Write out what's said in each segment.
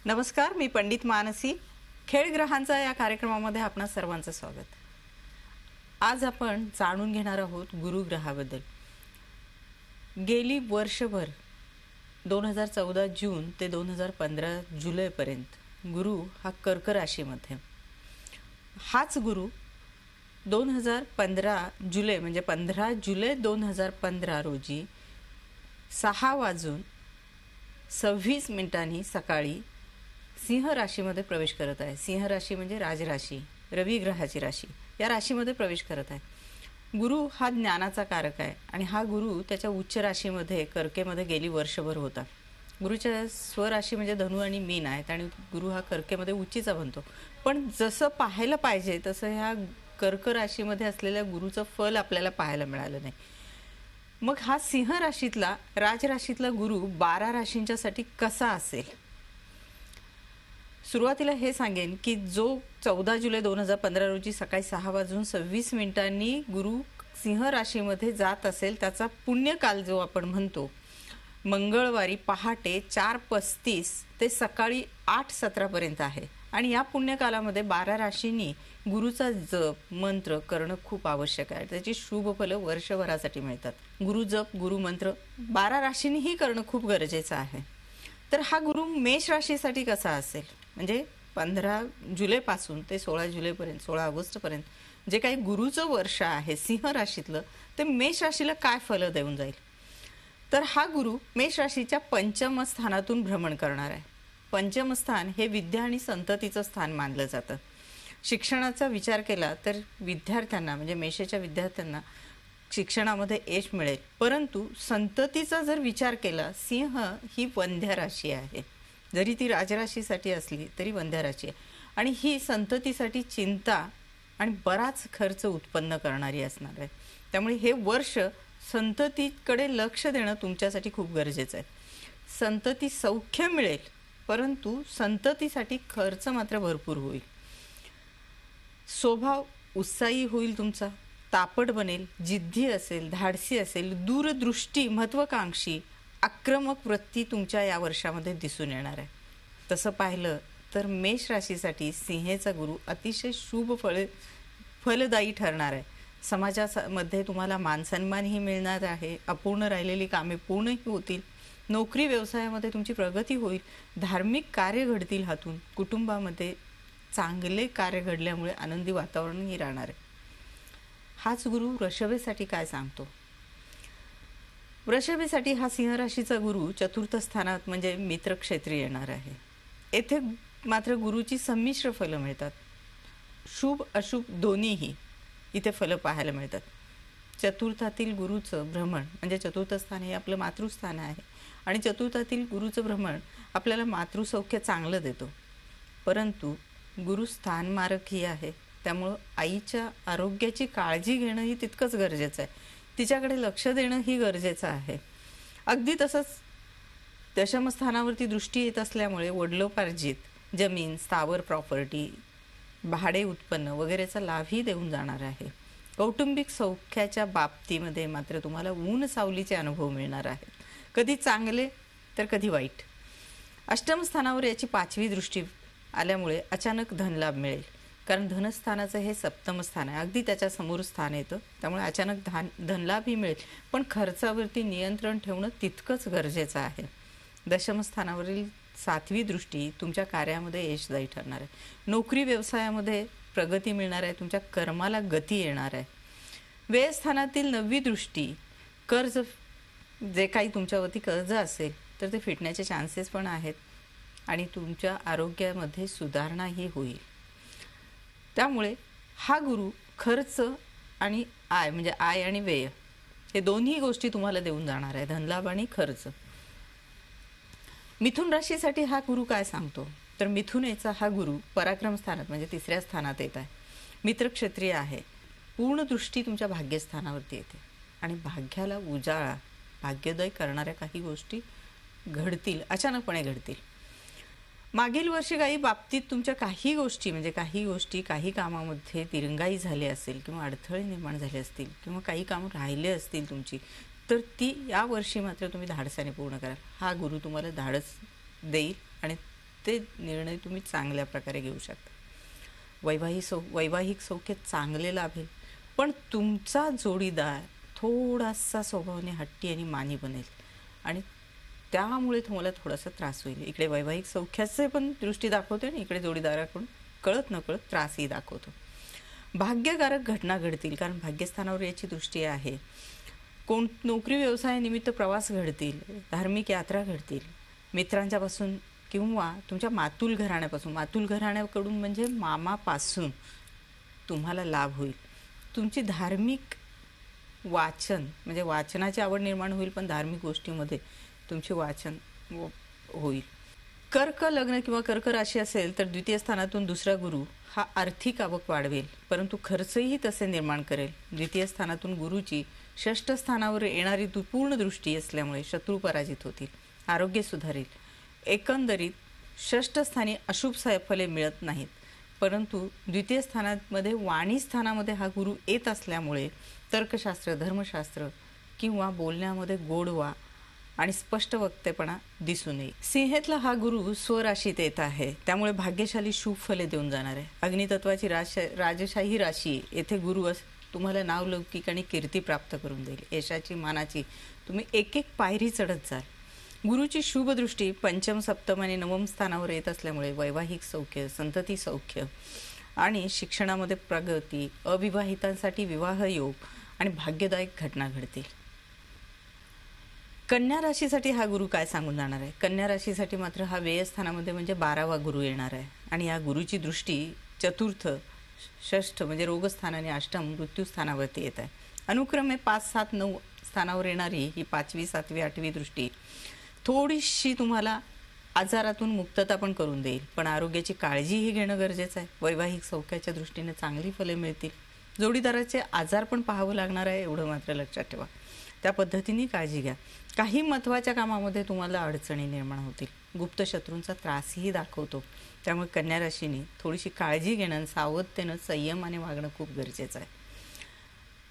नमस्कार, मी पंडित मानसी. खेळ ग्रहांचा या कार्यक्रमामध्ये आपणा सर्वांचं स्वागत. आज आपण जाणून घेणार आहोत गुरुग्रहाबद्दल. गेली वर्षभर 2014 जून ते 2015 जुलैपर्यंत गुरु हा कर्क राशीमध्ये, हाच गुरु 2015 जुलै म्हणजे 15 जुलै 2015 रोजी 6:26 सकाळी सिंह राशीमध्ये प्रवेश करत आहे. सिंह राशी म्हणजे राजराशी, रवी ग्रहाची राशी. या राशीमध्ये प्रवेश करत आहे. गुरु हा ज्ञानाचा कारक आहे आणि हा गुरु त्याच्या उच्च राशीमध्ये कर्केमध्ये गेली वर्षभर होता. गुरुच्या स्वराशी म्हणजे धनु आणि मीन आहेत आणि गुरु हा कर्केमध्ये उच्चीचा बनतो. पण जसं पाहायला पाहिजे तसं ह्या कर्क राशीमध्ये असलेल्या गुरुचं फल आपल्याला पाहायला मिळालं नाही. मग हा सिंह राशीतला राजराशीतला गुरु 12 राशींच्यासाठी कसा असेल? सुरुवातीला हे सांगेन की जो 14 जुलै 2015 रोजी सकाळी 6:26 गुरु सिंह राशीमध्ये जात असेल त्याचा पुण्यकाल जो आपण म्हणतो, मंगळवारी पहाटे 4:35 ते सकाळी 8:17 पर्यंत आहे. आणि या पुण्यकालामध्ये 12 राशींनी गुरुचा जप मंत्र करणं खूप आवश्यक आहे. त्याची शुभ फलं वर्षभरासाठी मिळतात. गुरु जप गुरु मंत्र 12 राशींनीही करणं खूप गरजेचं आहे. तर हा गुरु मेष राशीसाठी कसा असेल, म्हणजे 15 जुलैपासून ते 16 जुलैपर्यंत 16 ऑगस्टपर्यंत जे काही गुरुचं वर्ष आहे सिंह राशीतलं, ते मेष राशीला काय फलं देऊन जाईल? तर हा गुरु मेष राशीच्या पंचम स्थानातून भ्रमण करणार आहे. पंचम स्थान हे विद्या आणि संततीचं स्थान मानलं जातं. शिक्षणाचा विचार केला तर विद्यार्थ्यांना म्हणजे मेषाच्या विद्यार्थ्यांना शिक्षणामध्ये यश मिळेल. परंतु संततीचा जर विचार केला, सिंह ही वंध्या राशी आहे. जरी ती राजराशीसाठी असली तरी वंध्या राशी आहे आणि ही संततीसाठी चिंता आणि बराच खर्च उत्पन्न करणारी असणार आहे. त्यामुळे हे वर्ष संततीकडे लक्ष देणं तुमच्यासाठी खूप गरजेचं आहे. संतती सौख्य मिळेल, परंतु संततीसाठी खर्च मात्र भरपूर होईल. स्वभाव उत्साही होईल तुमचा, तापट बनेल, जिद्दी असेल, धाडसी असेल, दूरदृष्टी, महत्वाकांक्षी, आक्रमक वृत्ती तुमच्या या वर्षामध्ये दिसून येणार आहे. तसं पाहिलं तर मेष राशीसाठी सिंहेचा गुरु अतिशय शुभ फलदायी ठरणार आहे. समाजामध्ये तुम्हाला मानसन्मानही मिळणार आहे. अपूर्ण राहिलेली कामे पूर्णही होतील. नोकरी व्यवसायामध्ये तुमची प्रगती होईल. धार्मिक कार्य घडतील हातून. कुटुंबामध्ये चांगले कार्य घडल्यामुळे आनंदी वातावरणही राहणार आहे. हाच गुरु वृषभेसाठी काय सांगतो? वृषभेसाठी हा सिंह राशीचा गुरु चतुर्थ स्थानात म्हणजे मित्र क्षेत्री येणार आहे. येथे मात्र गुरुची संमिश्र फलं मिळतात. शुभ अशुभ दोन्हीही इथे फलं पाहायला मिळतात. चतुर्थातील गुरुचं भ्रमण म्हणजे चतुर्थ स्थान हे आपलं मातृस्थान आहे आणि चतुर्थातील गुरुचं भ्रमण आपल्याला मातृसौख्य चांगलं देतो. परंतु गुरु स्थानमारकही आहे. त्यामुळं आईच्या आरोग्याची काळजी घेणंही तितकंच गरजेचं आहे. तिच्याकडे लक्ष देणंही गरजेचं आहे. अगदी तसंच दशमस्थानावरती दृष्टी येत असल्यामुळे वडिलोपार्जित जमीन, स्थावर प्रॉपर्टी, भाडे उत्पन्न वगैरेचा लाभही देऊन जाणार आहे. कौटुंबिक सौख्याच्या बाबतीमध्ये मात्र तुम्हाला ऊन सावलीचे अनुभव मिळणार आहेत. कधी चांगले तर कधी वाईट. अष्टम स्थानावर याची 5वी दृष्टी आल्यामुळे अचानक धनलाभ मिळेल. कारण धनस्थानाचं हे सप्तम स्थान आहे. अगदी त्याच्या समोर स्थान येतं. त्यामुळे अचानक धनलाभही मिळेल. पण खर्चावरती नियंत्रण ठेवणं तितकंच गरजेचं आहे. दशमस्थानावरील 7वी दृष्टी तुमच्या कार्यामध्ये यशदायी ठरणार आहे. नोकरी व्यवसायामध्ये प्रगती मिळणार आहे. तुमच्या कर्माला गती येणार आहे. व्ययस्थानातील 9वी दृष्टी कर्ज, जे काही तुमच्यावरती कर्ज असेल तर ते फिटण्याचे चान्सेस पण आहेत आणि तुमच्या आरोग्यामध्ये सुधारणाही होईल. त्यामुळे हा गुरु खर्च आणि आय म्हणजे आय आणि व्यय हे दोन्ही गोष्टी तुम्हाला देऊन जाणार आहे, धनलाभ आणि खर्च. मिथुन राशीसाठी हा गुरु काय सांगतो? तर मिथुनेचा हा गुरु पराक्रम स्थानात म्हणजे 3ऱ्या स्थानात येत आहे. मित्रक्षेत्रीय आहे. पूर्ण दृष्टी तुमच्या भाग्यस्थानावरती येते आणि भाग्याला उजाळा, भाग्योदय करणाऱ्या काही गोष्टी घडतील, अचानकपणे घडतील. मागील वर्षी काही बाबतीत तुमच्या काही गोष्टी काही कामामध्ये दिरंगाई झाली असेल किंवा अडथळे निर्माण झाले असतील किंवा काही कामं राहिले असतील तुमची, तर ती या वर्षी मात्र तुम्ही धाडसाने पूर्ण कराल. हा गुरु तुम्हाला धाडस देईल आणि ते निर्णय तुम्ही चांगल्या प्रकारे घेऊ शकता. वैवाहिक सौख्य चांगले लाभेल, पण तुमचा जोडीदार थोडासा स्वभावाने हट्टी आणि मानी बनेल आणि त्यामुळे तुम्हाला थोडासा त्रास होईल. इकडे वैवाहिक सौख्याचे पण दृष्टी दाखवते आणि इकडे जोडीदाराकडून कळत नकळत त्रासही दाखवतो. भाग्यकारक घटना घडतील, कारण भाग्यस्थानावर याची दृष्टी आहे. नोकरी व्यवसायानिमित्त प्रवास घडतील, धार्मिक यात्रा घडतील, मित्रांच्यापासून किंवा तुमच्या मातुल घराण्याकडून म्हणजे मामापासून तुम्हाला लाभ होईल. तुमची धार्मिक वाचन म्हणजे वाचनाची आवड निर्माण होईल, पण धार्मिक गोष्टीमध्ये तुमचे वाचन होईल. कर्क लग्न किंवा कर्क राशी असेल तर द्वितीय स्थानातून दुसरा गुरु हा आर्थिक आवक वाढवेल, परंतु खर्चही तसे निर्माण करेल. द्वितीय स्थानातून गुरुची षष्ठ स्थानावर येणारी पूर्ण दृष्टी असल्यामुळे शत्रू पराजित होतील, आरोग्य सुधारेल. एकंदरीत षष्ठ स्थानी अशुभ फले मिळत नाहीत, परंतु द्वितीय स्थानामध्ये वाणी स्थानामध्ये हा गुरु येत असल्यामुळे तर्कशास्त्र, धर्मशास्त्र किंवा बोलण्यामध्ये गोडवा आणि स्पष्ट वक्तेपणा दिसून येईल. सिंहेतला हा गुरु स्वराशीत येत आहे, त्यामुळे भाग्यशाली शुभ फले देऊन जाणार आहे. अग्नितत्वाची राजशाही राशी येथे गुरु तुम्हाला नावलौकिक आणि कीर्ती प्राप्त करून देईल. यशाची, मानाची तुम्ही एक एक पायरी चढत जाल. गुरुची शुभ दृष्टी पंचम, सप्तम आणि नवम स्थानावर येत असल्यामुळे वैवाहिक सौख्य, संतती सौख्य आणि शिक्षणामध्ये प्रगती, अविवाहितांसाठी विवाह योग आणि भाग्यदायक घटना घडतील. कन्या राशीसाठी हा गुरु काय सांगून जाणार आहे? कन्या राशीसाठी मात्र हा व्ययस्थानामध्ये म्हणजे 12वा गुरु येणार आहे आणि या गुरुची दृष्टी चतुर्थ, षष्ठ म्हणजे रोगस्थान आणि अष्टम मृत्यूस्थानावरती येत आहे. अनुक्रमे 5, 7, 9 स्थानावर येणारी ही 5वी, 7वी, 8वी दृष्टी थोडीशी तुम्हाला आजारातून मुक्तता पण करून देईल, पण आरोग्याची काळजीही घेणं गरजेचं आहे. वैवाहिक सौख्याच्या दृष्टीने चांगली फले मिळतील. जोडीदाराचे आजार पण पाहावं लागणार आहे, एवढं मात्र लक्षात ठेवा. त्या पद्धतीने काळजी घ्या. काही महत्त्वाच्या कामामध्ये तुम्हाला अडचणी निर्माण होतील. गुप्त शत्रूंचा त्रासही दाखवतो, त्यामुळे कन्या राशीने थोडीशी काळजी घेणं, सावधतेनं, संयमाने वागणं खूप गरजेचं आहे.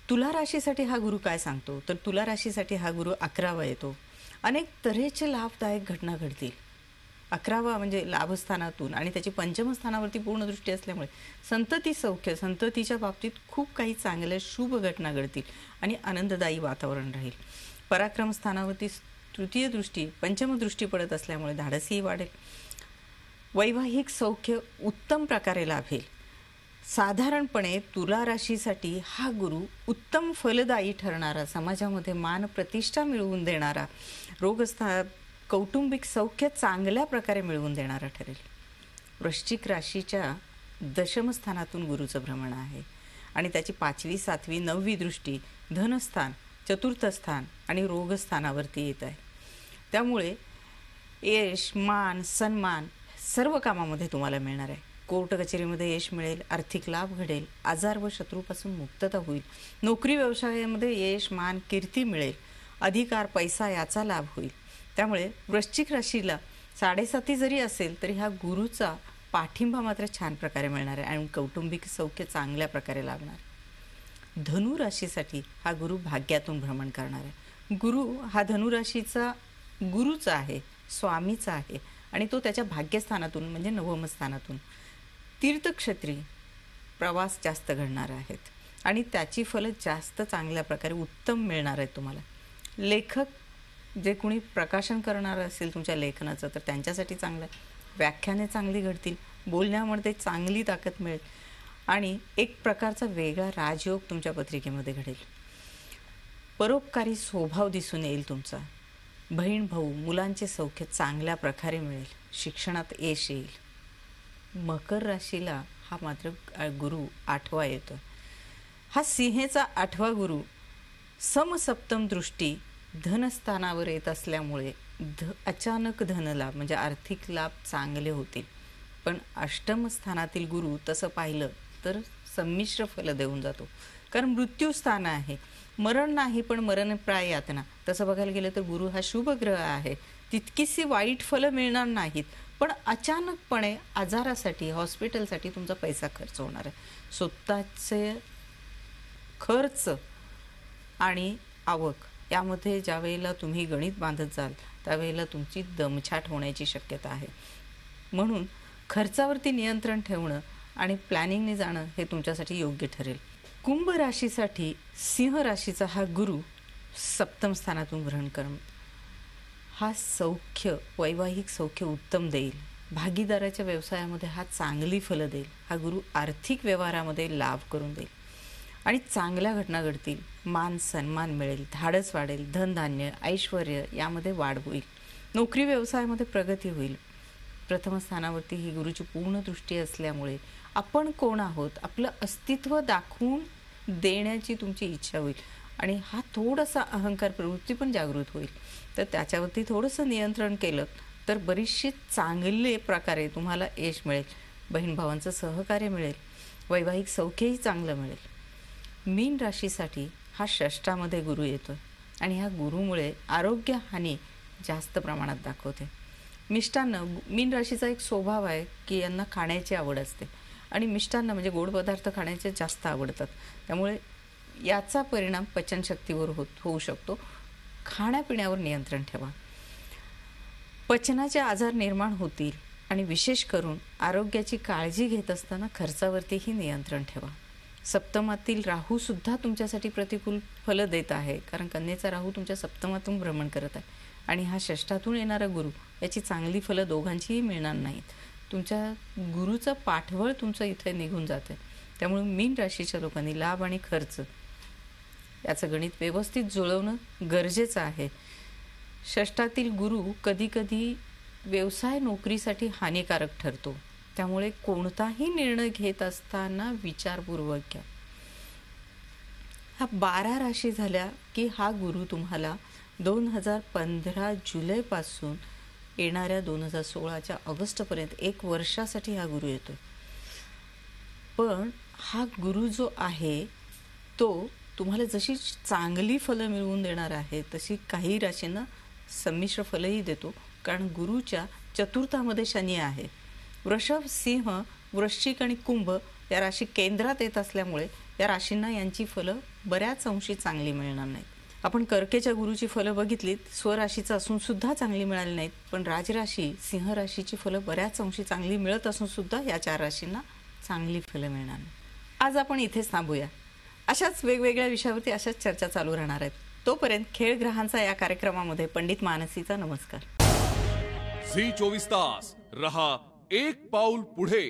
तुला राशीसाठी हा गुरु काय सांगतो? तर तुला राशीसाठी हा गुरु 11वा येतो. अनेक तऱ्हेचे लाभदायक घटना घडतील. 11वा म्हणजे लाभस्थानातून आणि त्याची पंचम स्थानावरती पूर्ण दृष्टी असल्यामुळे संतती सौख्य, संततीच्या बाबतीत खूप काही चांगल्या शुभ घटना घडतील आणि आनंददायी वातावरण राहील. पराक्रम स्थानावरती तृतीय दृष्टी, पंचम दृष्टी पडत असल्यामुळे धाडसही वाढेल. वैवाहिक सौख्य उत्तम प्रकारे लाभेल. साधारणपणे तुला राशीसाठी हा गुरु उत्तम फलदायी ठरणारा, समाजामध्ये मान प्रतिष्ठा मिळवून देणारा, कौटुंबिक सौख्य चांगल्या प्रकारे मिळवून देणारा ठरेल. वृश्चिक राशीच्या दशमस्थानातून गुरुचं भ्रमण आहे आणि त्याची 5वी, 7वी, 9वी दृष्टी धनस्थान, चतुर्थ स्थान आणि रोगस्थानावरती येत आहे. त्यामुळे यश, मान, सन्मान सर्व कामामध्ये तुम्हाला मिळणार आहे. कोर्ट कचेरीमध्ये यश मिळेल, आर्थिक लाभ घडेल, आजार व शत्रूपासून मुक्तता होईल. नोकरी व्यवसायामध्ये यश, मान, कीर्ती मिळेल, अधिकार, पैसा याचा लाभ होईल. त्यामुळे वृश्चिक राशीला 7.5 जरी असेल तरी हा गुरुचा पाठिंबा मात्र छान प्रकारे मिळणार आहे आणि कौटुंबिक सौख्य चांगल्या प्रकारे लाभणार. धनु राशीसाठी हा गुरु भाग्यातून भ्रमण करणार आहे. गुरु हा धनुराशीचा गुरुचा आहे, स्वामीचा आहे आणि तो त्याच्या भाग्यस्थानातून म्हणजे नवम स्थानातून तीर्थक्षेत्री प्रवास जास्त घडणार आहेत आणि त्याची फलं जास्त चांगल्या प्रकारे उत्तम मिळणार आहेत तुम्हाला. लेखक जे कोणी प्रकाशन करणार असेल तुमच्या लेखनाचं तर त्यांच्यासाठी चांगलं आहे. व्याख्याने चांगली घडतील, बोलण्यामध्ये चांगली ताकद मिळेल आणि एक प्रकारचा वेगळा राजयोग तुमच्या पत्रिकेमध्ये घडेल. परोपकारी स्वभाव दिसून येईल तुमचा. बहीण भाऊ मुलांचे सौख्य चांगल्या प्रकारे मिळेल. शिक्षणात यश येईल. मकर राशीला हा मात्र गुरु 8वा येतो. हा सिंहेचा 8वा गुरु समसप्तम दृष्टी धनस्थानावर येत असल्यामुळे अचानक धनलाभ म्हणजे आर्थिक लाभ चांगले होतील. पण अष्टम स्थानातील गुरु तसं पाहिलं तर संमिश्र फल देऊन जातो, कारण मृत्यूस्थान आहे. मरण नाही पण मरणप्राय यातना. तसं बघायला गेलं तर गुरु हा शुभ ग्रह आहे. तितकीशी वाईट फलं मिळणार नाहीत, पण अचानकपणे आजारासाठी, हॉस्पिटलसाठी तुमचा पैसा खर्च होणार आहे. स्वतःचे खर्च आणि आवक यामध्ये ज्या वेळेला तुम्ही गणित बांधत जाल त्यावेळेला तुमची दमछाट होण्याची शक्यता आहे. म्हणून खर्चावरती नियंत्रण ठेवणं आणि प्लॅनिंगने जाणं हे तुमच्यासाठी योग्य ठरेल. कुंभ राशीसाठी सिंह राशीचा हा गुरु सप्तम स्थानातून ग्रहण करणं हा सौख्य, वैवाहिक सौख्य उत्तम देईल. भागीदाराच्या व्यवसायामध्ये हा चांगली फलं देईल. हा गुरु आर्थिक व्यवहारामध्ये लाभ करून देईल आणि चांगल्या घटना घडतील. मान सन्मान मिळेल, धाडस वाढेल, धनधान्य, ऐश्वर यामध्ये वाढ होईल. नोकरी व्यवसायामध्ये प्रगती होईल. प्रथम स्थानावरती ही गुरुची पूर्ण दृष्टी असल्यामुळे आपण कोण आहोत, आपलं अस्तित्व दाखवून देण्याची तुमची इच्छा होईल आणि हा थोडासा अहंकार प्रवृत्ती पण जागृत होईल. तर त्याच्यावरती थोडंसं नियंत्रण केलं तर बरीचशी चांगले प्रकारे तुम्हाला यश मिळेल. बहीण भावांचं सहकार्य मिळेल. वैवाहिक सौख्यही चांगलं मिळेल. मीन राशीसाठी हा षष्ठामध्ये गुरु येतो आणि ह्या गुरुमुळे आरोग्य हानी जास्त प्रमाणात दाखवते. मिष्टान्न, मीन राशीचा एक स्वभाव आहे की यांना खाण्याची आवड असते आणि मिष्टान्न म्हणजे गोड पदार्थ खाण्याचे जास्त आवडतात. त्यामुळे याचा परिणाम पचनशक्तीवर होऊ शकतो. खाण्यापिण्यावर नियंत्रण ठेवा. पचनाचे आजार निर्माण होतील आणि विशेष करून आरोग्याची काळजी घेत असताना खर्चावरतीही नियंत्रण ठेवा. सप्तमातील राहू सुद्धा तुमच्यासाठी प्रतिकूल फलं देत आहे, कारण कन्येचा राहू तुमच्या सप्तमातून भ्रमण करत आहे आणि हा षष्ठातून येणारा गुरु याची चांगली फलं दोघांचीही मिळणार नाहीत. तुमच्या गुरुचं पाठबळ तुमचं इथे निघून जातं. त्यामुळे मीन राशीच्या लोकांनी लाभ आणि खर्च याचं गणित व्यवस्थित जुळवणं गरजेचं आहे. षष्ठातील गुरु कधीकधी व्यवसाय नोकरीसाठी हानिकारक ठरतो. त्यामुळे कोणताही निर्णय घेत असताना विचारपूर्वक घ्या. हा 12 राशी झाल्या की हा गुरु तुम्हाला 2015 जुलैपासून येणाऱ्या 2016च्या ऑगस्टपर्यंत 1 वर्षासाठी हा गुरु येतो. पण हा गुरु जो आहे तो तुम्हाला जशी चांगली फलं मिळवून देणार आहे तशी काही राशींना संमिश्र फलंही देतो, कारण गुरुच्या चतुर्थामध्ये शनी आहे. वृषभ, सिंह, वृश्चिक आणि कुंभ या राशी केंद्रात येत असल्यामुळे या राशींना यांची फलं बऱ्याच अंशी चांगली मिळणार नाहीत. आपण कर्केच्या गुरुची फलं बघितलीत, स्वराशीचं असून सुद्धा चांगली मिळाली नाहीत. पण राजराशी सिंह राशीची फलं बऱ्याच अंशी चांगली मिळत असून सुद्धा या 4 राशींना चांगली फलं मिळणार नाही. आज आपण इथेच थांबूया. अशाच वेगवेगळ्या विषयावरती अशाच चर्चा चालू राहणार आहेत. तोपर्यंत खेळ ग्रहांचा या कार्यक्रमामध्ये पंडित मानसीचा नमस्कार. झी 24 तास रहा एक पाऊल पुढे.